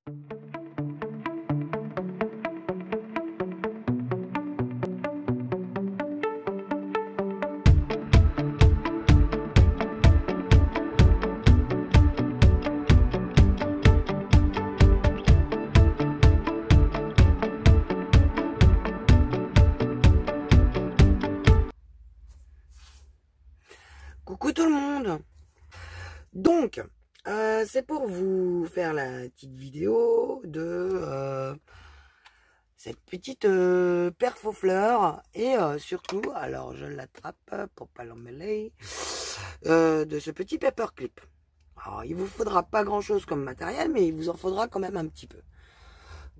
Coucou tout le monde. Donc, c'est pour vous faire la petite vidéo de cette petite perfo-fleur et surtout, alors je l'attrape pour pas l'emmêler, de ce petit paperclip. Alors, il vous faudra pas grand chose comme matériel, mais il vous en faudra quand même un petit peu.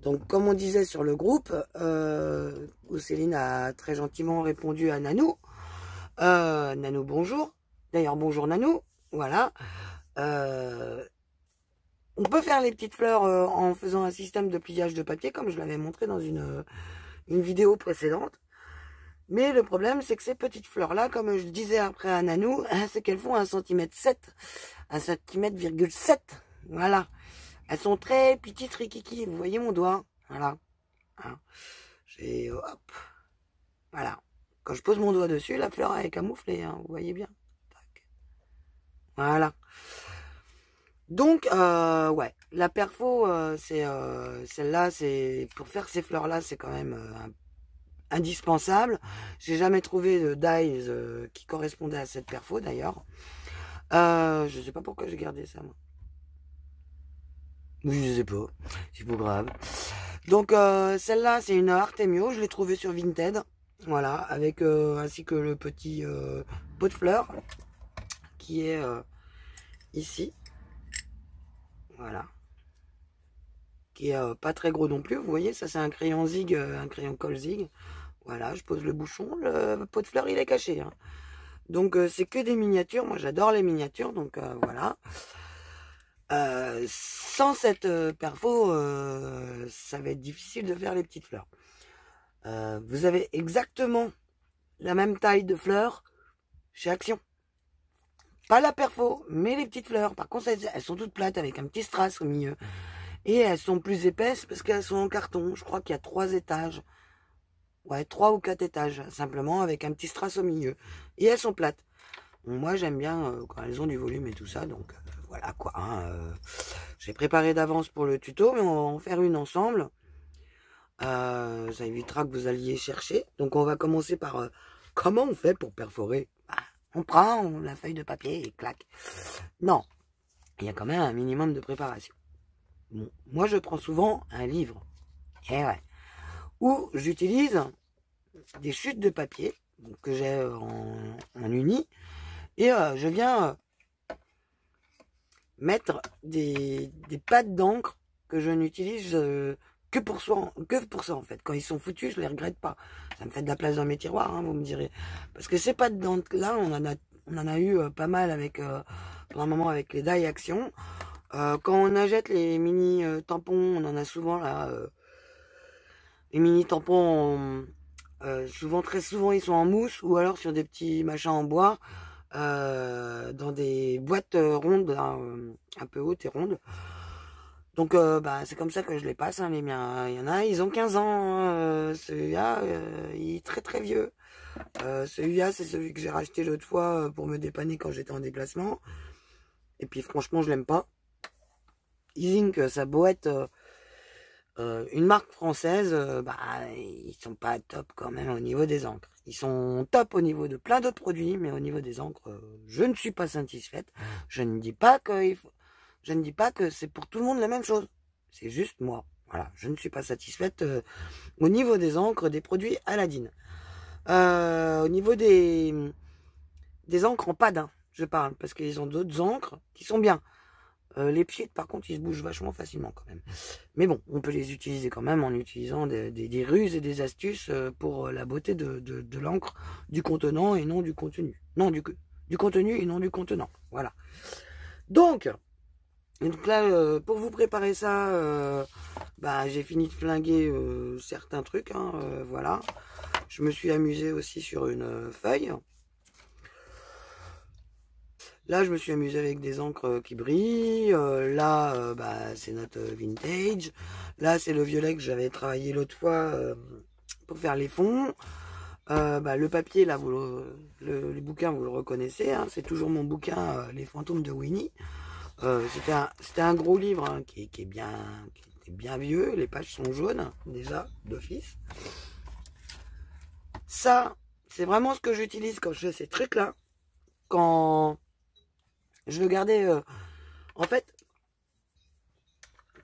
Donc, comme on disait sur le groupe, où Céline a très gentiment répondu à Nanou. Nanou, bonjour. D'ailleurs, bonjour Nanou. Voilà. On peut faire les petites fleurs en faisant un système de pliage de papier, comme je l'avais montré dans une vidéo précédente. Mais le problème, c'est que ces petites fleurs-là, comme je disais après à Nanou, c'est qu'elles font 1,7 cm, 1,7 cm. Voilà. Elles sont très petites rikiki. Vous voyez mon doigt? Voilà. J'ai... hop. Voilà. Quand je pose mon doigt dessus, la fleur est camouflée, hein, vous voyez bien. Tac. Voilà. Donc, ouais, la perfo, c'est celle-là, c'est pour faire ces fleurs-là, c'est quand même indispensable. J'ai jamais trouvé de dies qui correspondait à cette perfo, d'ailleurs. Je sais pas pourquoi j'ai gardé ça, moi. Oui, je sais pas, c'est pas grave. Donc, celle-là, c'est une Artemio, je l'ai trouvée sur Vinted. Voilà, avec ainsi que le petit pot de fleurs qui est ici. Voilà. Qui est pas très gros non plus. Vous voyez, ça c'est un crayon zig, un crayon colle zig. Voilà, je pose le bouchon, le pot de fleurs il est caché. Hein. Donc c'est que des miniatures. Moi j'adore les miniatures, donc voilà. Sans cette perfo, ça va être difficile de faire les petites fleurs. Vous avez exactement la même taille de fleurs chez Action. Pas la perfo, mais les petites fleurs. Par contre, elles sont toutes plates avec un petit strass au milieu. Et elles sont plus épaisses parce qu'elles sont en carton. Je crois qu'il y a 3 étages. Ouais, 3 ou 4 étages, simplement, avec un petit strass au milieu. Et elles sont plates. Bon, moi, j'aime bien quand elles ont du volume et tout ça. Donc, voilà quoi. Hein, j'ai préparé d'avance pour le tuto, mais on va en faire une ensemble. Ça évitera que vous alliez chercher. Donc, on va commencer par comment on fait pour perforer. On prend la feuille de papier et clac. Non, il y a quand même un minimum de préparation. Bon, moi, je prends souvent un livre. Et ouais. Ou j'utilise des chutes de papier que j'ai en uni. Et je viens mettre des pattes d'encre que je n'utilise que pour ça en fait. Quand ils sont foutus, je les regrette pas. Ça me fait de la place dans mes tiroirs, hein, vous me direz. Parce que ces pattes d'encre là, on en a eu pas mal avec pendant un moment avec les die Action. Quand on achète les mini tampons, on en a souvent là. Les mini tampons, très souvent ils sont en mousse ou alors sur des petits machins en bois, dans des boîtes rondes, hein, un peu hautes et rondes. Donc bah, c'est comme ça que je les passe, hein, les miens. Il y en a, ils ont 15 ans. Celui-là, il est très très vieux. Celui-là, c'est celui que j'ai racheté l'autre fois pour me dépanner quand j'étais en déplacement. Et puis franchement, je l'aime pas. Isink, ça a beau être une marque française, bah, ils sont pas top quand même au niveau des encres. Ils sont top au niveau de plein d'autres produits, mais au niveau des encres, je ne suis pas satisfaite. Je ne dis pas que c'est pour tout le monde la même chose. C'est juste moi. Voilà, je ne suis pas satisfaite au niveau des encres des produits Aladdin. Au niveau des encres en pad, hein, je parle, parce qu'ils ont d'autres encres qui sont bien. Les pieds, par contre, ils se bougent vachement facilement quand même. Mais bon, on peut les utiliser quand même en utilisant des ruses et des astuces pour la beauté de l'encre, du contenant et non du contenu. Non, du contenu et non du contenant. Voilà. Donc là, pour vous préparer ça, bah, j'ai fini de flinguer certains trucs. Hein, voilà. Je me suis amusé aussi sur une feuille. Là, je me suis amusé avec des encres qui brillent. Là, bah, c'est notre vintage. Là, c'est le violet que j'avais travaillé l'autre fois pour faire les fonds. Bah, le papier, là, le bouquin, vous le reconnaissez. Hein, c'est toujours mon bouquin, Les fantômes de Winnie. C'était un gros livre hein, qui est bien vieux. Les pages sont jaunes, déjà, d'office. Ça, c'est vraiment ce que j'utilise quand je fais ces trucs-là. Quand je veux garder... en fait,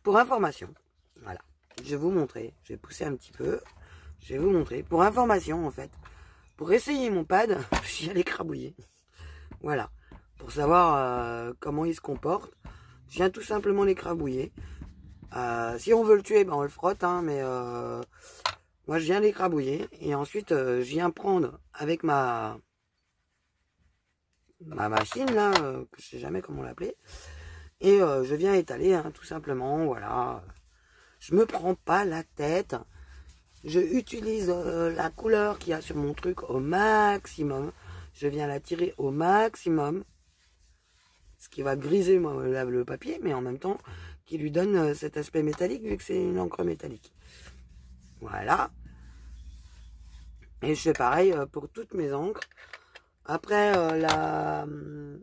pour information, voilà. Je vais vous montrer. Je vais pousser un petit peu. Je vais vous montrer. Pour information, en fait, pour essayer mon pad, j'y allais crabouiller. Voilà. Pour savoir comment il se comporte, je viens tout simplement les crabouiller. Si on veut le tuer, ben on le frotte, hein, mais moi je viens les crabouiller. Et ensuite, je viens prendre avec ma machine, là, que je sais jamais comment l'appeler. Et je viens étaler, hein, tout simplement, voilà. Je me prends pas la tête. Je utilise la couleur qu'il y a sur mon truc au maximum. Je viens la tirer au maximum. Ce qui va griser le papier, mais en même temps, qui lui donne cet aspect métallique, vu que c'est une encre métallique. Voilà. Et je fais pareil pour toutes mes encres. Après, il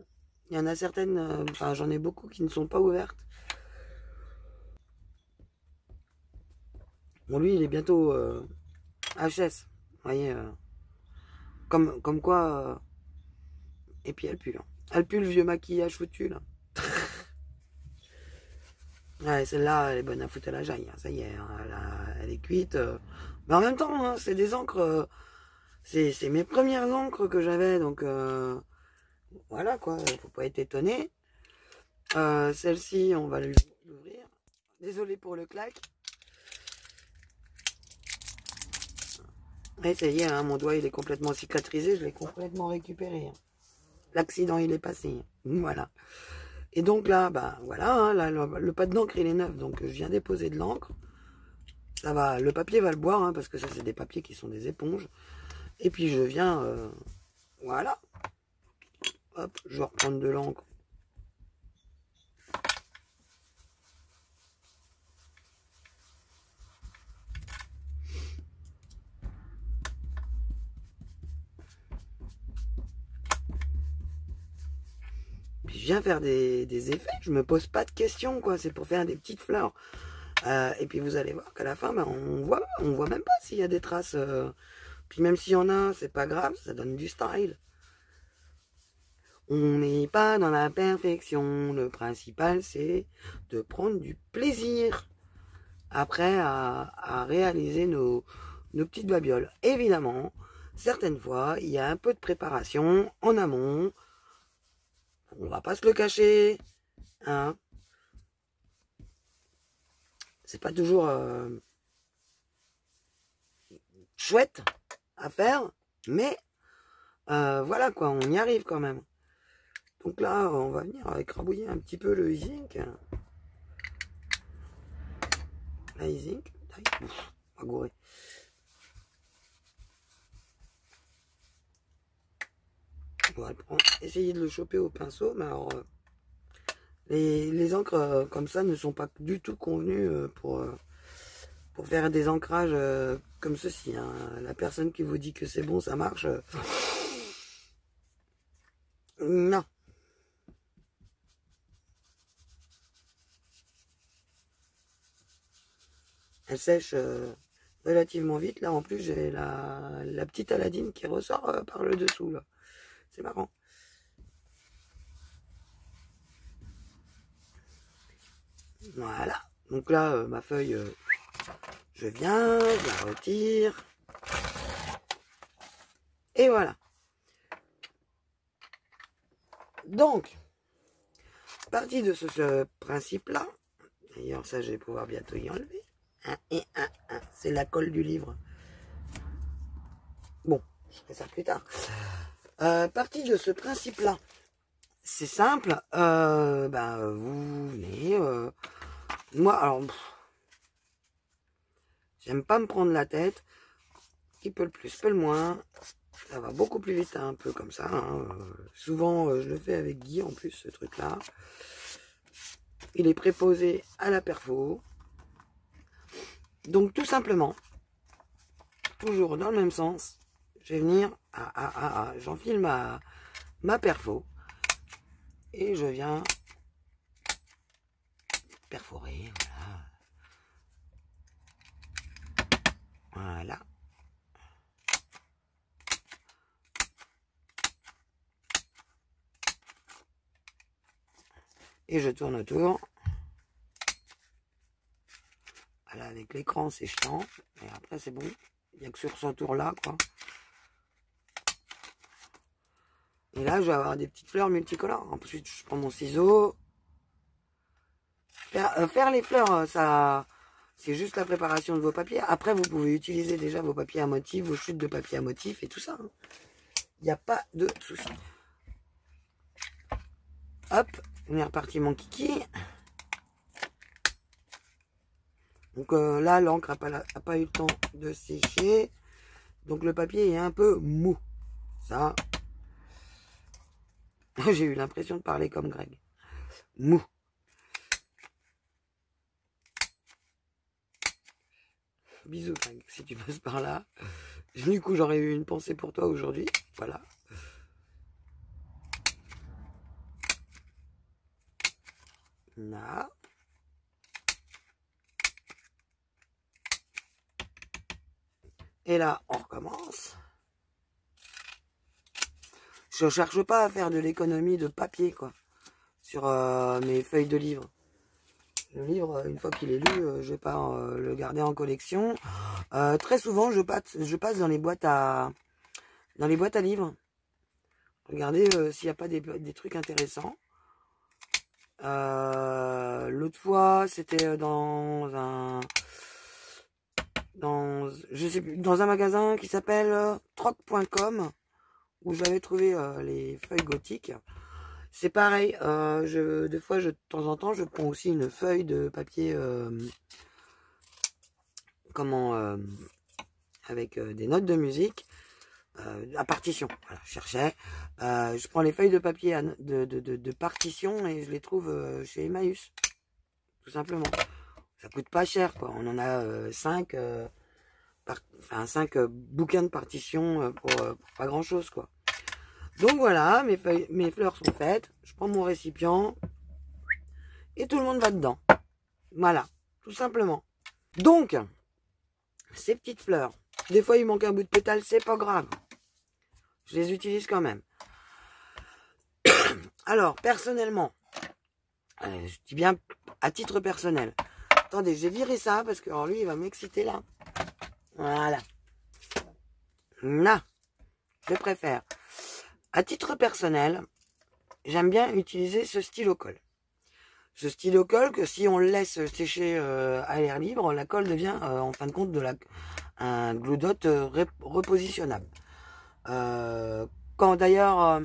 y en a certaines, enfin j'en ai beaucoup qui ne sont pas ouvertes. Bon, lui, il est bientôt HS. Vous voyez, comme quoi... et puis elle pue, là. Elle pue le vieux maquillage foutu, là. Ouais, celle-là, elle est bonne à foutre à la jaille. Hein. Ça y est, hein, elle est cuite. Mais en même temps, hein, c'est des encres... c'est mes premières encres que j'avais, donc... voilà, quoi. Faut pas être étonné. Celle-ci, on va l'ouvrir. Désolé pour le claque. Et ça y est, hein, mon doigt il est complètement cicatrisé, je l'ai complètement récupéré. Hein. L'accident il est passé. Voilà. Et donc là, bah voilà, hein, là, le pad d'encre il est neuf, donc je viens déposer de l'encre. Ça va, le papier va le boire, hein, parce que ça c'est des papiers qui sont des éponges. Et puis je viens, voilà. Hop, je vais reprendre de l'encre. Puis je viens faire des effets, je me pose pas de questions, quoi. C'est pour faire des petites fleurs. Et puis vous allez voir qu'à la fin, ben, on voit même pas s'il y a des traces. Puis même s'il y en a, c'est pas grave, ça donne du style. On n'est pas dans la perfection. Le principal, c'est de prendre du plaisir après à réaliser nos petites babioles. Évidemment, certaines fois, il y a un peu de préparation en amont. On va pas se le cacher. Hein. C'est pas toujours chouette à faire, mais voilà quoi, on y arrive quand même. Donc là, on va venir écrabouiller un petit peu le zinc. La zinc, on va gourer. On va essayer de le choper au pinceau, mais alors les encres comme ça ne sont pas du tout convenues pour faire des ancrages comme ceci. Hein. La personne qui vous dit que c'est bon, ça marche. Non. Elle sèche relativement vite. Là, en plus, j'ai la petite Aladine qui ressort par le dessous. Là. C'est marrant. Voilà. Donc là, ma feuille, je viens, je la retire. Et voilà. Donc, partie de ce principe-là. D'ailleurs, ça, je vais pouvoir bientôt y enlever. C'est la colle du livre. Bon, je ferai ça plus tard. Partie de ce principe-là. C'est simple. Vous venez... moi, alors... J'aime pas me prendre la tête. Qui peut le plus, peut le moins. Ça va beaucoup plus vite, un peu comme ça. Hein. Souvent, je le fais avec Guy en plus, ce truc-là. Il est préposé à la perfo. Donc, tout simplement, toujours dans le même sens, je vais venir, j'enfile ma perfo. Et je viens perforer, voilà. Voilà. Et je tourne autour. Voilà, avec l'écran, c'est chiant. Et après, c'est bon. Il n'y a que sur ce tour-là, quoi. Et là, je vais avoir des petites fleurs multicolores. Ensuite, je prends mon ciseau. Faire les fleurs, ça, c'est juste la préparation de vos papiers. Après, vous pouvez utiliser déjà vos papiers à motifs, vos chutes de papier à motifs et tout ça. Il n'y a pas de souci. Hop, on est reparti mon kiki. Donc là, l'encre n'a pas eu le temps de sécher. Donc le papier est un peu mou. Ça, j'ai eu l'impression de parler comme Greg. Mou. Bisous Greg, si tu passes par là. Du coup, j'aurais eu une pensée pour toi aujourd'hui. Voilà. Là. Et là, on recommence. Je cherche pas à faire de l'économie de papier, quoi, sur mes feuilles de livres. Le livre, une fois qu'il est lu, je vais pas le garder en collection. Très souvent, je passe dans les boîtes à livres. Regardez s'il n'y a pas des trucs intéressants. L'autre fois, c'était je sais plus, dans un magasin qui s'appelle troc.com, où j'avais trouvé les feuilles gothiques. C'est pareil, des fois, de temps en temps, je prends aussi une feuille de papier, avec des notes de musique, à partition. Voilà, je cherchais. Je prends les feuilles de papier de partition et je les trouve chez Emmaüs, tout simplement. Ça coûte pas cher, quoi. On en a 5 bouquins de partition pour pas grand chose, quoi. Donc voilà, mes fleurs sont faites. Je prends mon récipient et tout le monde va dedans. Voilà, tout simplement. Donc, ces petites fleurs, des fois il manque un bout de pétale, c'est pas grave. Je les utilise quand même. Alors, personnellement, je dis bien à titre personnel. Attendez, j'ai viré ça parce que alors lui, il va m'exciter là. Voilà. Là, je préfère. À titre personnel, j'aime bien utiliser ce stylo colle. Ce stylo colle que si on le laisse sécher à l'air libre, la colle devient en fin de compte un glue dot repositionnable. Quand d'ailleurs,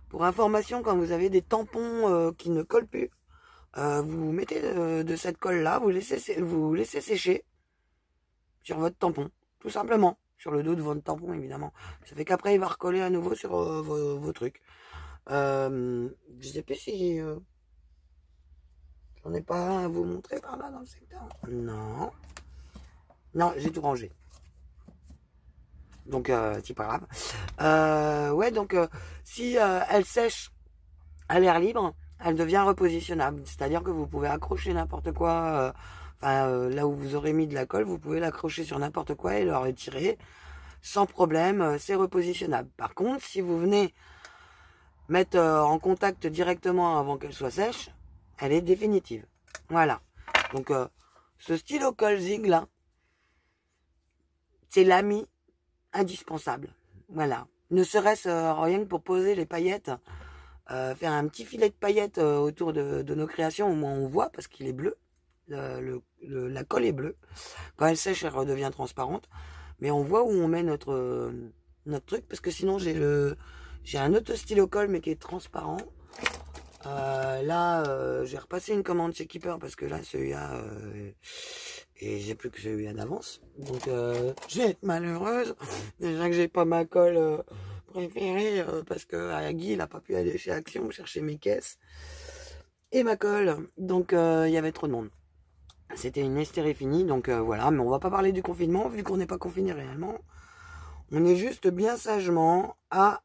pour information, quand vous avez des tampons qui ne collent plus, vous mettez de cette colle là, vous laissez sécher sur votre tampon, tout simplement. Sur le dos de votre tampon, évidemment. Ça fait qu'après, il va recoller à nouveau sur vos trucs. Je sais plus si j'en ai pas un à vous montrer par là dans le secteur. Non. Non, j'ai tout rangé. Donc, c'est pas grave. Ouais, donc, si elle sèche à l'air libre, elle devient repositionnable. C'est-à-dire que vous pouvez accrocher n'importe quoi. Là où vous aurez mis de la colle, vous pouvez l'accrocher sur n'importe quoi et le retirer sans problème, c'est repositionnable. Par contre, si vous venez mettre en contact directement avant qu'elle soit sèche, elle est définitive. Voilà. Donc, ce stylo colle Zig là, c'est l'ami indispensable. Voilà. Ne serait-ce rien que pour poser les paillettes, faire un petit filet de paillettes autour de nos créations, au moins on voit parce qu'il est bleu. La colle est bleue. Quand elle sèche, elle redevient transparente. Mais on voit où on met notre truc, parce que sinon j'ai un autre stylo colle mais qui est transparent. Là, j'ai repassé une commande chez Keeper parce que là, celui-là Et j'ai plus que celui-là d'avance. Donc je vais être malheureuse. Déjà que j'ai pas ma colle préférée. Parce que Guy, il a pas pu aller chez Action chercher mes caisses. Et ma colle. Donc il y avait trop de monde. C'était une hystérie finie. Donc voilà. Mais on va pas parler du confinement. Vu qu'on n'est pas confiné réellement. On est juste bien sagement à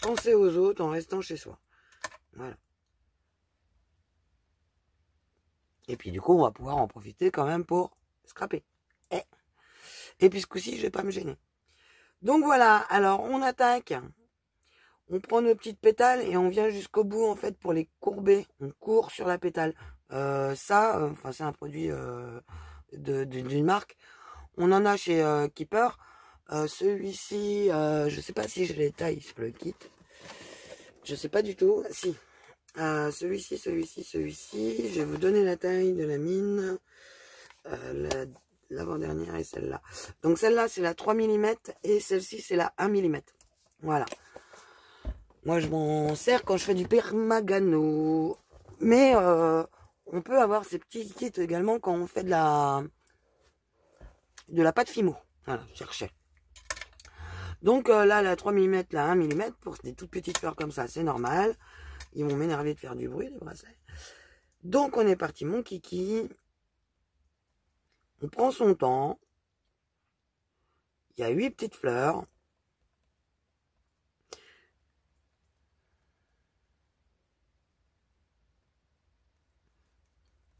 penser aux autres en restant chez soi. Voilà. Et puis du coup, on va pouvoir en profiter quand même pour scraper. Et puis ce coup-ci, je vais pas me gêner. Donc voilà, alors on attaque. On prend nos petites pétales et on vient jusqu'au bout en fait pour les courber. On court sur la pétale. Enfin c'est un produit d'une marque. On en a chez Keeper. Celui-ci, je sais pas si je les taille sur le kit. Je sais pas du tout. Si. Celui-ci. Je vais vous donner la taille de la mine. L'avant-dernière et celle-là. Donc celle-là, c'est la 3 mm et celle-ci, c'est la 1 mm. Voilà. Moi, je m'en sers quand je fais du permagano. Mais on peut avoir ces petits kits également quand on fait de la pâte Fimo. Voilà, je cherchais. Donc là, la 3 mm, la 1 mm, pour des toutes petites fleurs comme ça, c'est normal. Ils vont m'énerver de faire du bruit, les bracelets. Donc on est parti, mon kiki. On prend son temps. Il y a 8 petites fleurs.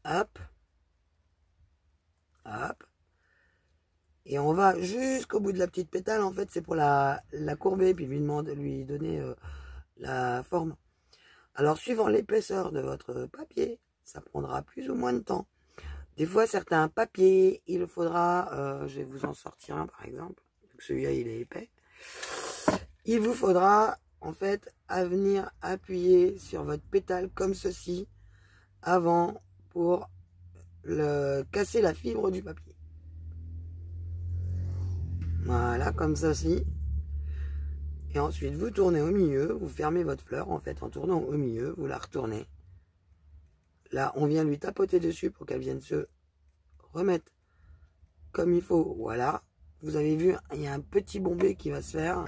Hop. Hop. Et on va jusqu'au bout de la petite pétale. En fait, c'est pour la courber, puis lui donner la forme. Alors, suivant l'épaisseur de votre papier, ça prendra plus ou moins de temps. Des fois, certains papiers, il faudra, je vais vous en sortir un par exemple, celui-là il est épais, il vous faudra en fait à venir appuyer sur votre pétale comme ceci avant pour casser la fibre du papier. Voilà, comme ceci. Et ensuite, vous tournez au milieu, vous fermez votre fleur en fait en tournant au milieu, vous la retournez. Là, on vient lui tapoter dessus pour qu'elle vienne se remettre comme il faut. Voilà. Vous avez vu, il y a un petit bombé qui va se faire.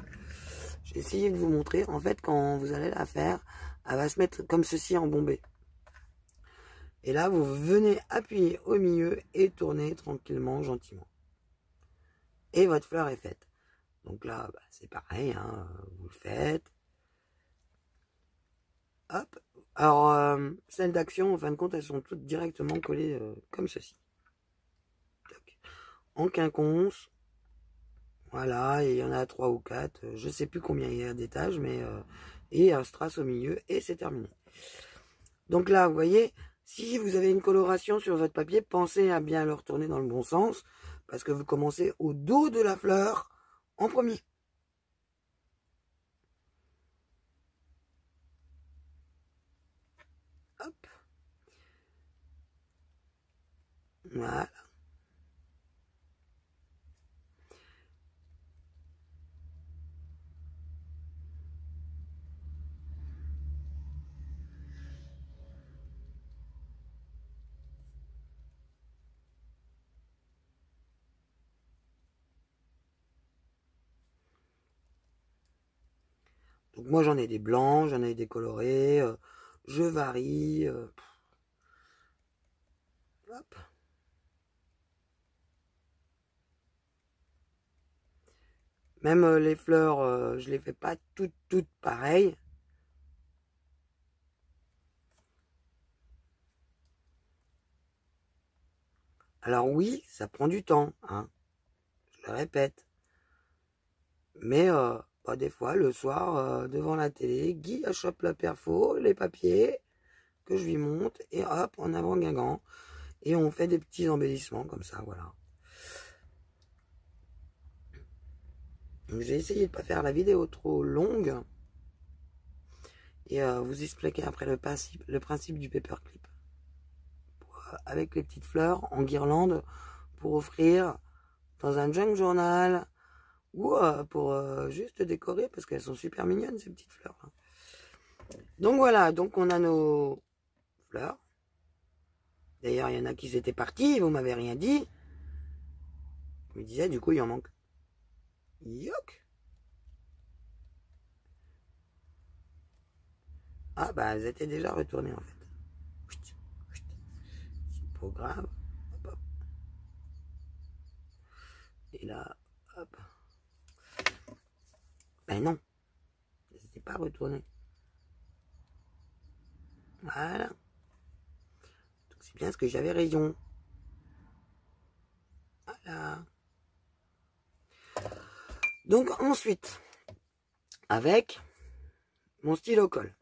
J'ai essayé de vous montrer. En fait, quand vous allez la faire, elle va se mettre comme ceci en bombé. Et là, vous venez appuyer au milieu et tourner tranquillement, gentiment. Et votre fleur est faite. Donc là, bah, c'est pareil, hein, vous le faites. Hop. Alors, celles d'action, en fin de compte, elles sont toutes directement collées comme ceci. Donc, en quinconce. Voilà, et il y en a 3 ou 4. Je ne sais plus combien il y a d'étages, mais... et un strass au milieu, et c'est terminé. Donc là, vous voyez, si vous avez une coloration sur votre papier, pensez à bien le retourner dans le bon sens, parce que vous commencez au dos de la fleur en premier. Hop. Voilà. Donc moi j'en ai des blancs, j'en ai des colorés, je varie. Hop. Même les fleurs, je les fais pas toutes pareilles. Alors oui, ça prend du temps, hein, je le répète. Mais bah, des fois, le soir, devant la télé, Guy chope la perfo, les papiers que je lui monte, et hop, en avant Guingamp. Et on fait des petits embellissements comme ça, voilà. Donc j'ai essayé de ne pas faire la vidéo trop longue. Et vous expliquer après le principe du paperclip. Avec les petites fleurs en guirlande pour offrir dans un junk journal ou pour juste décorer parce qu'elles sont super mignonnes ces petites fleurs. Donc voilà, donc on a nos fleurs. D'ailleurs, il y en a qui s'étaient partis, vous m'avez rien dit. Je me disais, du coup, il en manque. Yoc. Ah, bah, elles étaient déjà retournées, en fait. C'est pas grave. Hop, hop. Et là, hop. Ben non. Elles n'étaient pas retournées. Voilà. Donc, c'est bien ce que j'avais raison. Voilà. Donc, ensuite, avec mon stylo colle.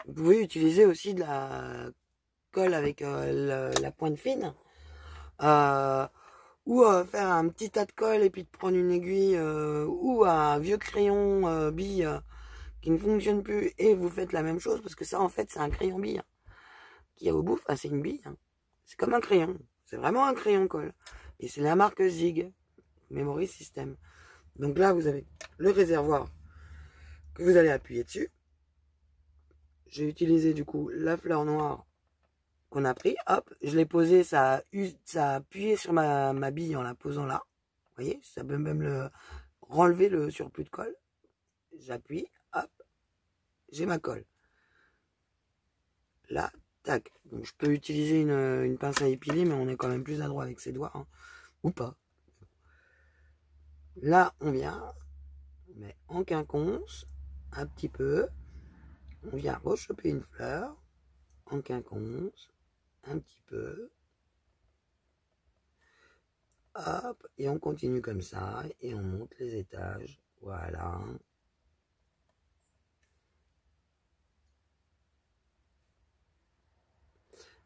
Vous pouvez utiliser aussi de la colle avec la pointe fine. Ou faire un petit tas de colle et puis de prendre une aiguille ou un vieux crayon bille qui ne fonctionne plus et vous faites la même chose parce que ça en fait c'est un crayon bille qui a au bout, enfin c'est une bille. C'est comme un crayon. C'est vraiment un crayon colle. Et c'est la marque Zig, Memory System. Donc là vous avez le réservoir que vous allez appuyer dessus. J'ai utilisé du coup la fleur noire qu'on a pris, hop, je l'ai posé, ça a appuyé sur ma bille en la posant là. Vous voyez, ça peut même le renlever le surplus de colle. J'appuie, hop, j'ai ma colle. Là, tac. Donc je peux utiliser une pince à épiler, mais on est quand même plus adroit avec ses doigts, hein. Ou pas. Là, on vient, on met en quinconce, un petit peu. On vient rechoper une fleur, en quinconce, un petit peu. Hop, et on continue comme ça, et on monte les étages. Voilà.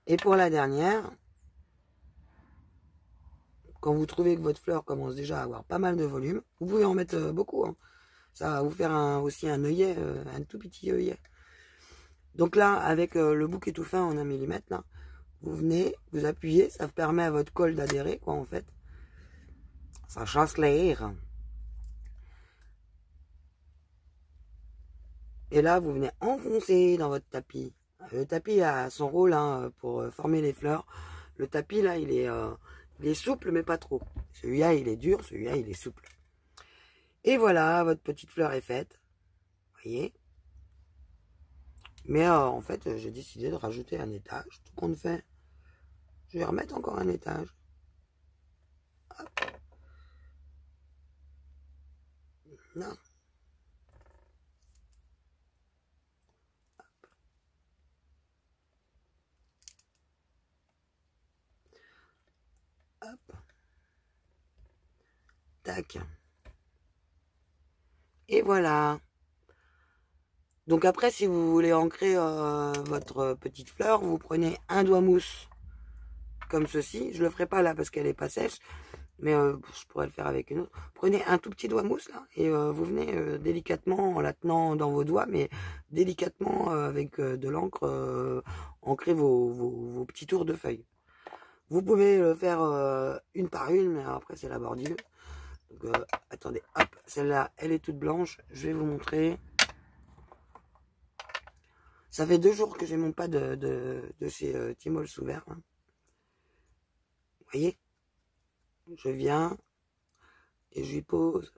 Et pour la dernière, quand vous trouvez que votre fleur commence déjà à avoir pas mal de volume, vous pouvez en mettre beaucoup, hein. Ça va vous faire aussi un œillet, un tout petit œillet. Donc là, avec le bouquet tout fin en 1 mm, là, vous venez, vous appuyez, ça permet à votre colle d'adhérer, quoi, en fait. Ça chasse l'air. Et là, vous venez enfoncer dans votre tapis. Le tapis a son rôle hein, pour former les fleurs. Le tapis, là, il est souple, mais pas trop. Celui-là, il est dur, celui-là, il est souple. Et voilà, votre petite fleur est faite. Vous voyez? Mais en fait, j'ai décidé de rajouter un étage. Tout compte fait. Je vais remettre encore un étage. Hop. Non. Hop. Tac. Et voilà. Donc après, si vous voulez ancrer votre petite fleur, vous prenez un doigt mousse comme ceci. Je le ferai pas là parce qu'elle est pas sèche, mais je pourrais le faire avec une autre. Prenez un tout petit doigt mousse là et vous venez délicatement en la tenant dans vos doigts, mais délicatement avec de l'encre, ancrer vos petits tours de feuilles. Vous pouvez le faire une par une, mais après c'est laborieux. Donc attendez, hop, celle-là, elle est toute blanche. Je vais vous montrer. Ça fait 2 jours que j'ai mon pas de chez Tmall ouvert. Hein. Vous voyez? Je viens et je lui pose.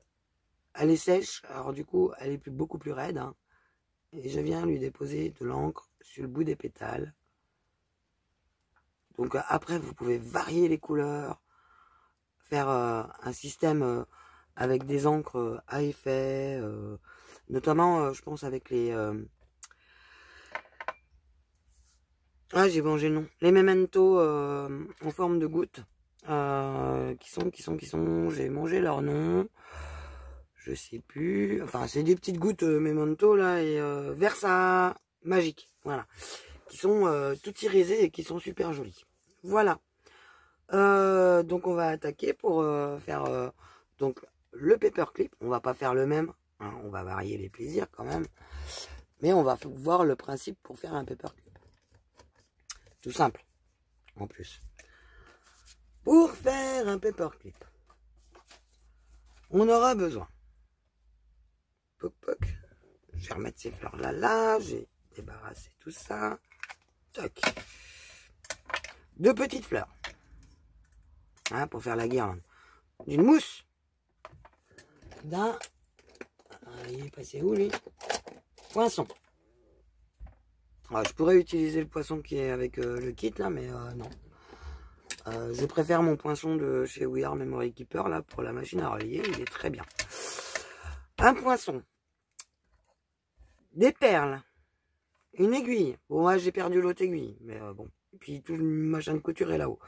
Elle est sèche, alors du coup, elle est beaucoup plus raide. Hein. Et je viens lui déposer de l'encre sur le bout des pétales. Donc après, vous pouvez varier les couleurs, faire un système avec des encres à effet, notamment, je pense, avec les... Ah, j'ai mangé le nom. Les Memento en forme de gouttes. Qui sont. J'ai mangé leur nom. Je sais plus. Enfin, c'est des petites gouttes Memento là et Versa magique. Voilà. Qui sont toutes irisées et qui sont super jolies. Voilà. Donc on va attaquer pour faire donc le paperclip. On va pas faire le même. Hein, on va varier les plaisirs quand même. Mais on va voir le principe pour faire un paperclip. Tout simple, en plus. Pour faire un paperclip, on aura besoin. Poc poc. Je vais remettre ces fleurs là. J'ai débarrassé tout ça. Toc. 2 petites fleurs. Hein, pour faire la guirlande. d'une mousse d'un... il est passé où lui? Poinçon. Alors, je pourrais utiliser le poisson qui est avec le kit là, mais non. Je préfère mon poinçon de chez We Are Memory Keeper là pour la machine à relier, il est très bien. Un poinçon, des perles, une aiguille. Bon, moi j'ai perdu l'autre aiguille, mais bon. Et puis tout le machin de couture est là-haut.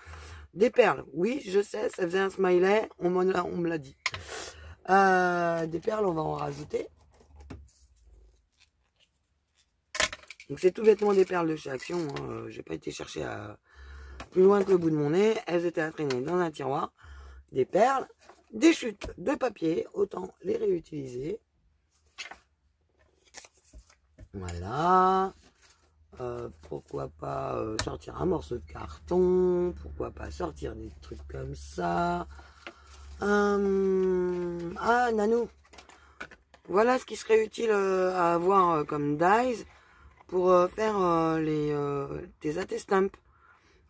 Des perles, oui, je sais, ça faisait un smiley, on me l'a dit. Des perles, on va en rajouter. Donc c'est tout bêtement des perles de chez Action. Hein. J'ai pas été chercher plus loin que le bout de mon nez. Elles étaient à traîner dans un tiroir. Des perles, des chutes de papier, autant les réutiliser. Voilà. Pourquoi pas sortir un morceau de carton, pourquoi pas sortir des trucs comme ça. Ah, Nanou, voilà ce qui serait utile à avoir comme dies pour faire tes attestamps.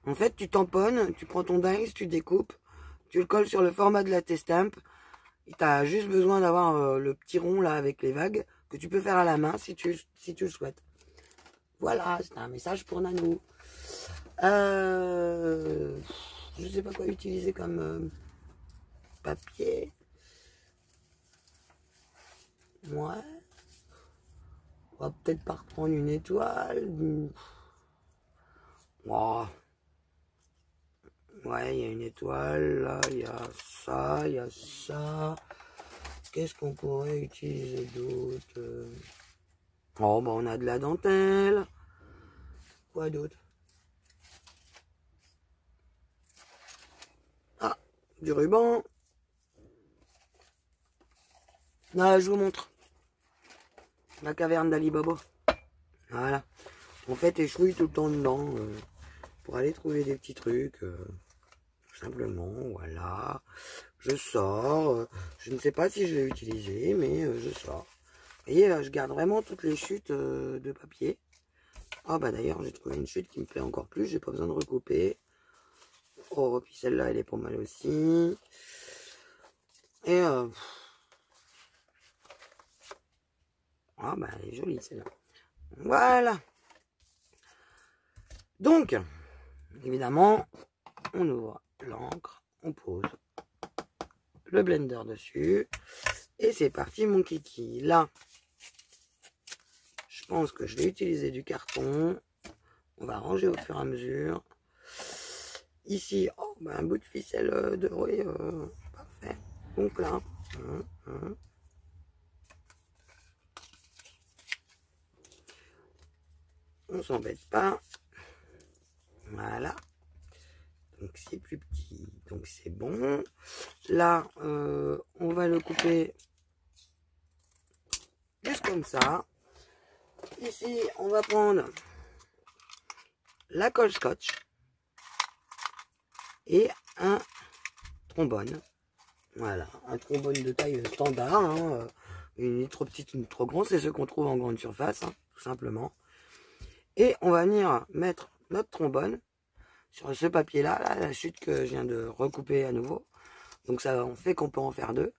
En fait, tu tamponnes, tu prends ton dies, tu découpes, tu le colles sur le format de l'attestamp. Tu as juste besoin d'avoir le petit rond là avec les vagues que tu peux faire à la main si tu le souhaites. Voilà, c'est un message pour Nanou. Je sais pas quoi utiliser comme papier. Ouais. On va peut-être pas reprendre une étoile. Oh. Ouais, il y a une étoile, là, il y a ça, il y a ça. Qu'est-ce qu'on pourrait utiliser d'autre? Oh, bah on a de la dentelle. Quoi d'autre? Ah, du ruban. Là, je vous montre. La caverne d'Ali Baba. Voilà. En fait, je fouille tout le temps dedans pour aller trouver des petits trucs. Tout simplement, voilà. Je sors. Je ne sais pas si je vais utiliser, mais je sors. Vous voyez, je garde vraiment toutes les chutes de papier. Ah bah d'ailleurs, j'ai trouvé une chute qui me plaît encore plus. J'ai pas besoin de recouper. Oh, puis celle-là, elle est pas mal aussi. Et ah bah elle est jolie celle-là. Voilà. Donc, évidemment, on ouvre l'encre, on pose le blender dessus. Et c'est parti mon kiki. Là, je pense que je vais utiliser du carton. On va ranger au fur et à mesure. Ici, oh, bah, un bout de ficelle de rouille. Parfait. Donc là, on s'embête pas. Voilà. Donc c'est plus petit. Donc c'est bon. Là, on va le couper juste comme ça. Ici, on va prendre la colle scotch et un trombone. Voilà, un trombone de taille standard. Hein, une trop petite, une trop grande. C'est ce qu'on trouve en grande surface, hein, tout simplement. Et on va venir mettre notre trombone sur ce papier-là, là, la chute que je viens de recouper à nouveau. Donc ça on fait qu'on peut en faire deux.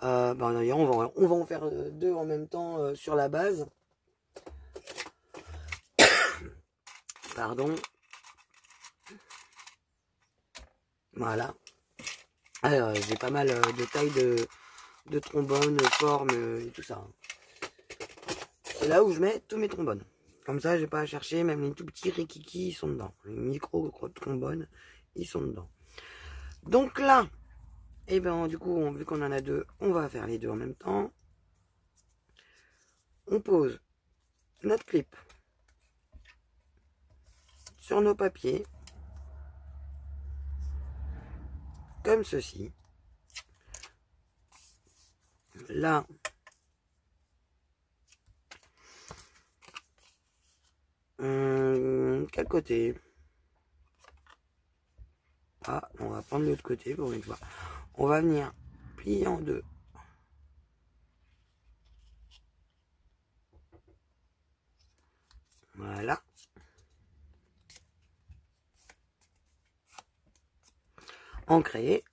Ben, d'ailleurs, on va en faire deux en même temps sur la base. Pardon. Voilà. Alors, j'ai pas mal de tailles de trombones, de formes et tout ça. C'est là où je mets tous mes trombones. Comme ça, j'ai pas à chercher, même les tout petits rikiki, ils sont dedans. Les micro trombones, ils sont dedans. Donc là, et ben du coup, vu qu'on en a deux, on va faire les deux en même temps. On pose notre clip sur nos papiers, comme ceci. Là, quel côté? Ah, on va prendre l'autre côté pour une fois. On va venir plier en deux. Voilà. Ancrer.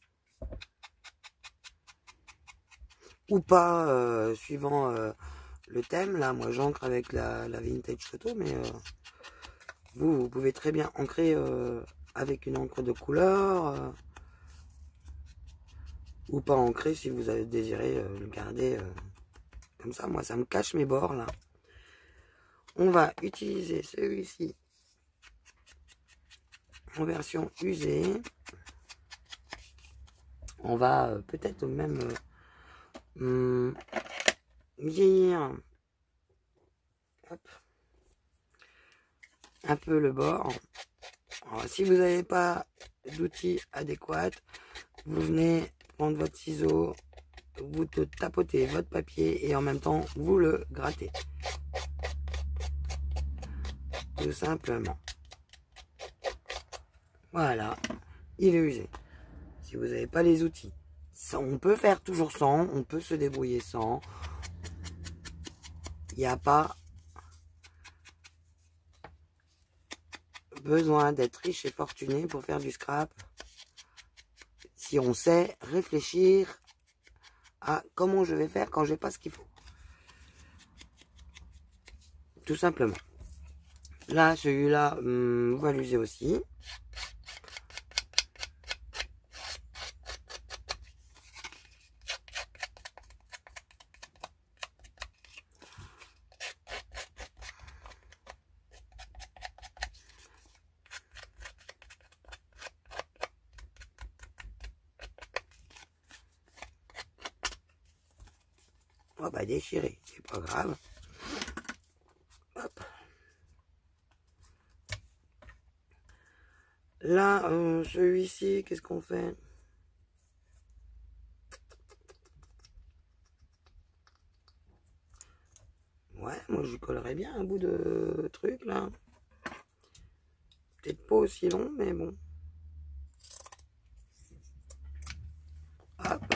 ou pas, suivant le thème. Là, moi, j'encre avec la vintage photo, mais vous pouvez très bien ancrer avec une encre de couleur, ou pas ancrer si vous avez désiré le garder comme ça. Moi, ça me cache mes bords, là. On va utiliser celui-ci en version usée. On va peut-être même vieillir un peu le bord. Alors, si vous n'avez pas d'outils adéquats, vous venez prendre votre ciseau, vous tapotez votre papier et en même temps vous le grattez. Tout simplement. Voilà, il est usé. Si vous n'avez pas les outils, ça, on peut faire toujours sans, on peut se débrouiller sans. Il n'y a pas besoin d'être riche et fortuné pour faire du scrap. Si on sait réfléchir à comment je vais faire quand j'ai pas ce qu'il faut. Tout simplement. Là, celui-là, on va l'user aussi. On va déchirer, c'est pas grave. Hop. Là, celui-ci, qu'est-ce qu'on fait? Ouais, moi je collerais bien un bout de truc là. Peut-être pas aussi long, mais bon. Hop.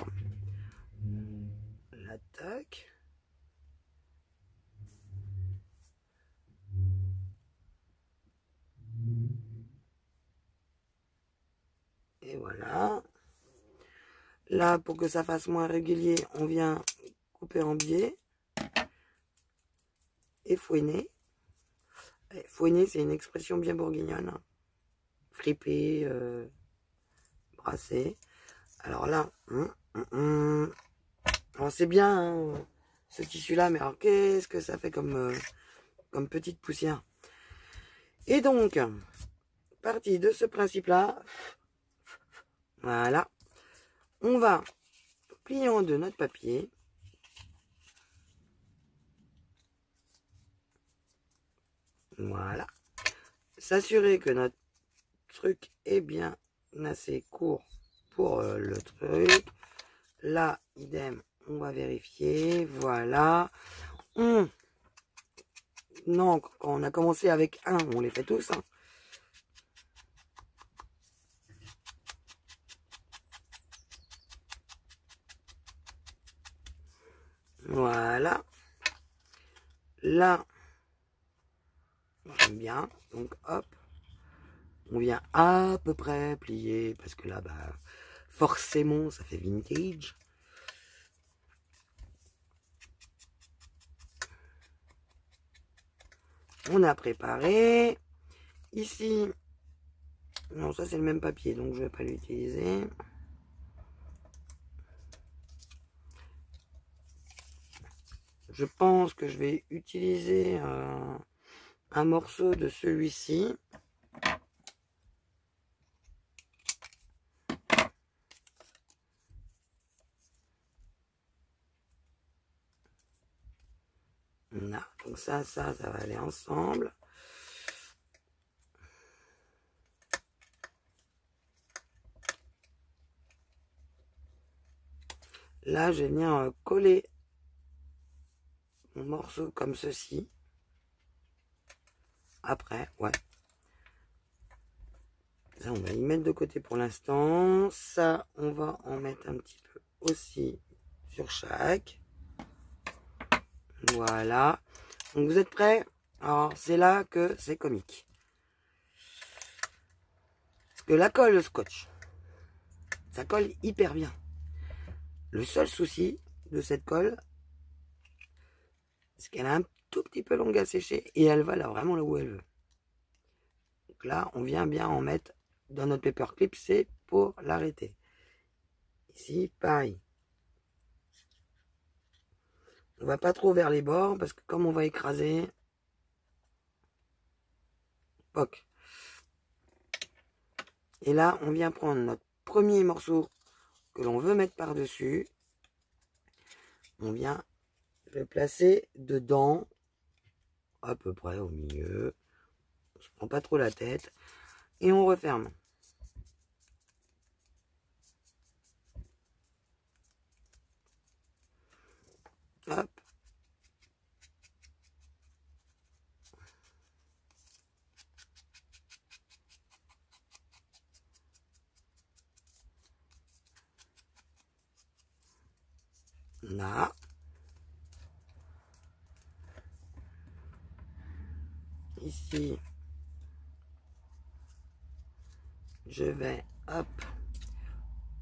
L'attaque. Et voilà. Là, pour que ça fasse moins régulier, on vient couper en biais. Et fouiner. Et fouiner, c'est une expression bien bourguignonne. Friper, brasser. Alors là, alors c'est bien hein, ce tissu-là, mais alors qu'est-ce que ça fait comme petite poussière. Et donc, partie de ce principe-là, voilà, on va plier en deux notre papier. Voilà. S'assurer que notre truc est bien assez court pour le truc. Là, idem, on va vérifier. Voilà. Non, quand on a commencé avec un, on les fait tous. Hein. Voilà. Là, j'aime bien. Donc, hop. On vient à peu près plier. Parce que là, bah, forcément, ça fait vintage. On a préparé. Ici, non, ça c'est le même papier, donc je ne vais pas l'utiliser. Je pense que je vais utiliser un morceau de celui-ci. Là, donc ça va aller ensemble. Là, je vais venir coller mon morceau comme ceci. Après, ouais. Ça, on va y mettre de côté pour l'instant. Ça, on va en mettre un petit peu aussi sur chaque. Voilà. Donc, vous êtes prêts? Alors, c'est là que c'est comique. Parce que la colle, le scotch, ça colle hyper bien. Le seul souci, de cette colle, c'est qu'elle est un tout petit peu longue à sécher et elle va là vraiment là où elle veut. Donc là, on vient bien en mettre dans notre paperclip, c'est pour l'arrêter. Ici, pareil. On va pas trop vers les bords parce que comme on va écraser, poc. Et là, on vient prendre notre premier morceau que l'on veut mettre par-dessus. On vient le placer dedans, à peu près au milieu. On se prend pas trop la tête. Et on referme. Hop. Là. Ici. Je vais, hop.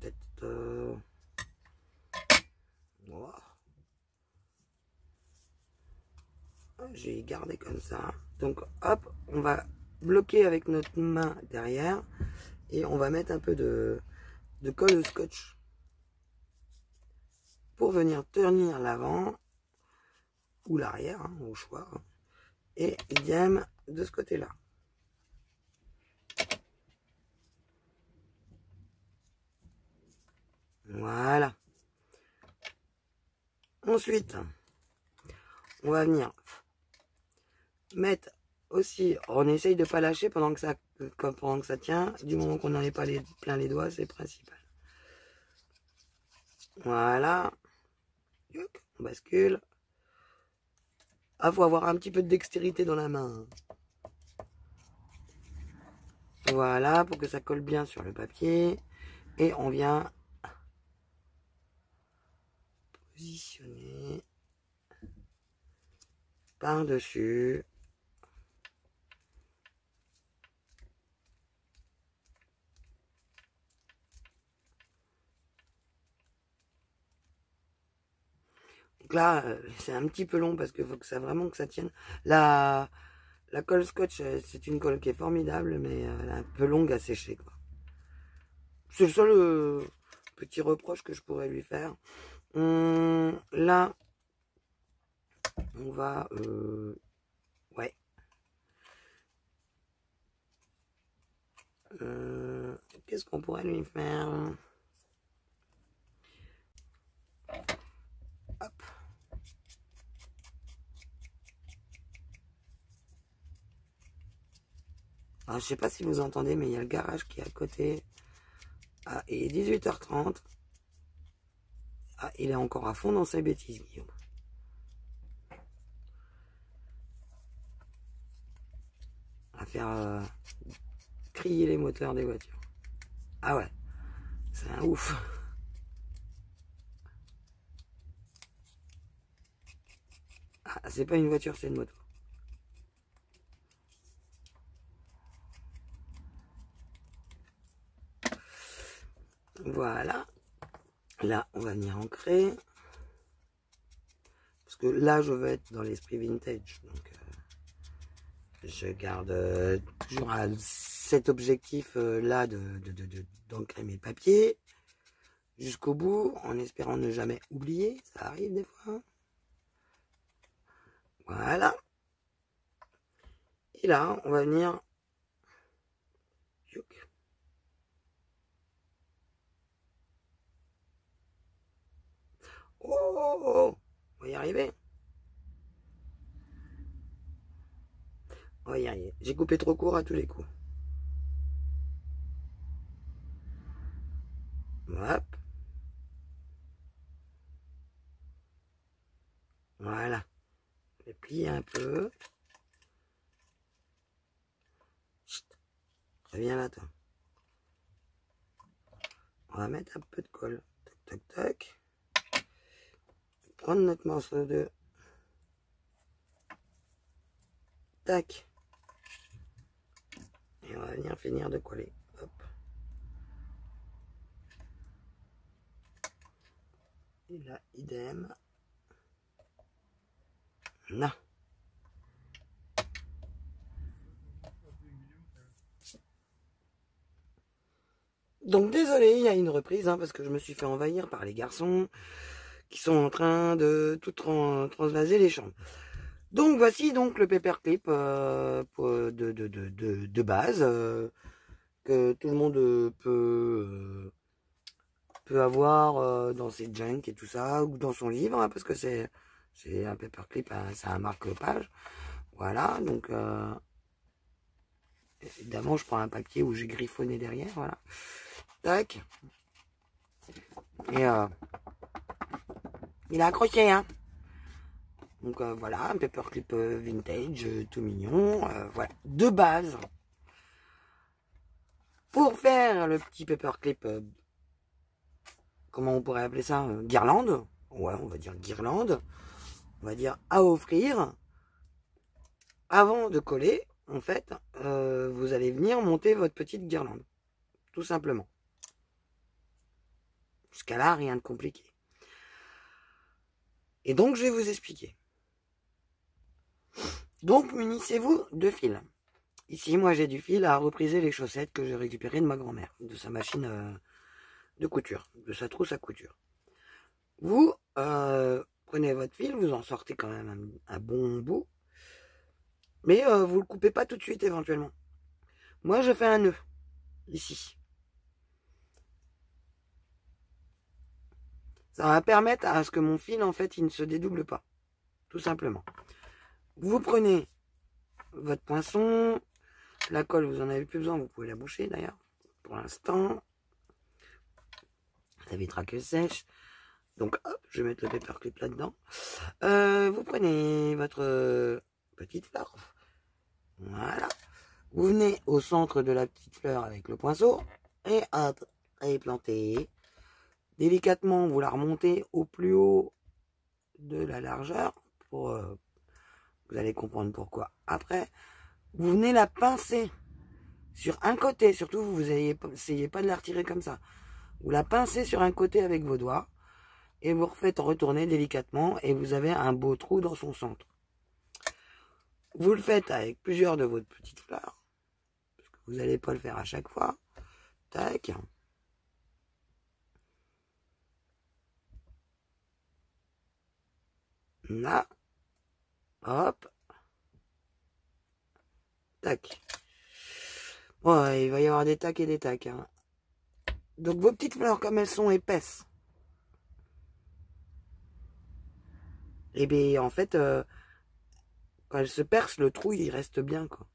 Peut-être... Voilà. J'ai gardé comme ça. Donc, hop, on va bloquer avec notre main derrière. Et on va mettre un peu de colle au scotch. Pour venir tenir l'avant. Ou l'arrière, hein, au choix. Et idem de ce côté-là. Voilà. Ensuite, on va venir mettre aussi, on essaye de pas lâcher pendant que ça tient. Du moment qu'on n'en est pas plein les doigts, c'est principal. Voilà. On bascule. Ah, faut avoir un petit peu de dextérité dans la main. Voilà, pour que ça colle bien sur le papier. Et on vient positionner par-dessus. Donc là, c'est un petit peu long parce qu'il faut que ça vraiment que ça tienne. La colle scotch, c'est une colle qui est formidable, mais elle est un peu longue à sécher, quoi. C'est le seul petit reproche que je pourrais lui faire. Là, on va... ouais. Qu'est-ce qu'on pourrait lui faire? Hop. Alors, je sais pas si vous entendez, mais il y a le garage qui est à côté. Ah, il est 18h30. Ah, il est encore à fond dans ses bêtises, Guillaume. À faire crier les moteurs des voitures. Ah ouais, c'est un ouf. Ah, c'est pas une voiture, c'est une moto. Voilà. Là, on va venir ancrer. Parce que là, je vais être dans l'esprit vintage. Donc, je garde toujours cet objectif-là d'ancrer mes papiers jusqu'au bout, en espérant ne jamais oublier. Ça arrive des fois. Voilà. Et là, on va venir... Oh, oh, oh, on va y arriver. On va y arriver. J'ai coupé trop court à tous les coups. Hop. Voilà. Je vais plier un peu. Chut. Reviens là, toi. On va mettre un peu de colle. Tac, tac, tac. Prendre notre morceau de... Tac. Et on va venir finir de coller. Hop. Et là, idem. Non. Donc désolé, il y a une reprise, hein, parce que je me suis fait envahir par les garçons qui sont en train de tout transvaser les chambres. Donc voici donc le paperclip de base que tout le monde peut avoir dans ses junk et tout ça, ou dans son livre, hein, parce que c'est un paperclip, hein, c'est un marque-page. Voilà, donc évidemment je prends un papier où j'ai griffonné derrière, voilà. Tac. Et il a accroché, hein. Donc voilà, un paperclip vintage, tout mignon, voilà, de base. Pour faire le petit paperclip, comment on pourrait appeler ça, guirlande, ouais, on va dire guirlande, on va dire à offrir, avant de coller, en fait, vous allez venir monter votre petite guirlande, tout simplement. Jusqu'à là, rien de compliqué. Et donc, je vais vous expliquer. Donc, munissez-vous de fil. Ici, moi, j'ai du fil à repriser les chaussettes que j'ai récupérées de ma grand-mère, de sa machine de couture, de sa trousse à couture. Vous prenez votre fil, vous en sortez quand même un bon bout, mais vous le coupez pas tout de suite éventuellement. Moi, je fais un nœud, ici. Ça va permettre à ce que mon fil, en fait, il ne se dédouble pas, tout simplement. Vous prenez votre poinçon, la colle, vous en avez plus besoin, vous pouvez la boucher d'ailleurs, pour l'instant. Ça évitera qu'elle sèche. Donc, hop, je vais mettre le paperclip là-dedans. Vous prenez votre petite fleur. Voilà. Vous venez au centre de la petite fleur avec le pinceau. Et hop, et plantez. Délicatement, vous la remontez au plus haut de la largeur. Pour, vous allez comprendre pourquoi. Après, vous venez la pincer sur un côté. Surtout, vous essayez pas de la retirer comme ça. Vous la pincez sur un côté avec vos doigts. Et vous refaites retourner délicatement. Et vous avez un beau trou dans son centre. Vous le faites avec plusieurs de vos petites fleurs. Parce que vous n'allez pas le faire à chaque fois. Tac. Là. Hop. Tac. Ouais, il va y avoir des tacs et des tacs. Hein. Donc vos petites fleurs, comme elles sont épaisses. Et bien en fait, quand elles se percent, le trou il reste bien. Quoi.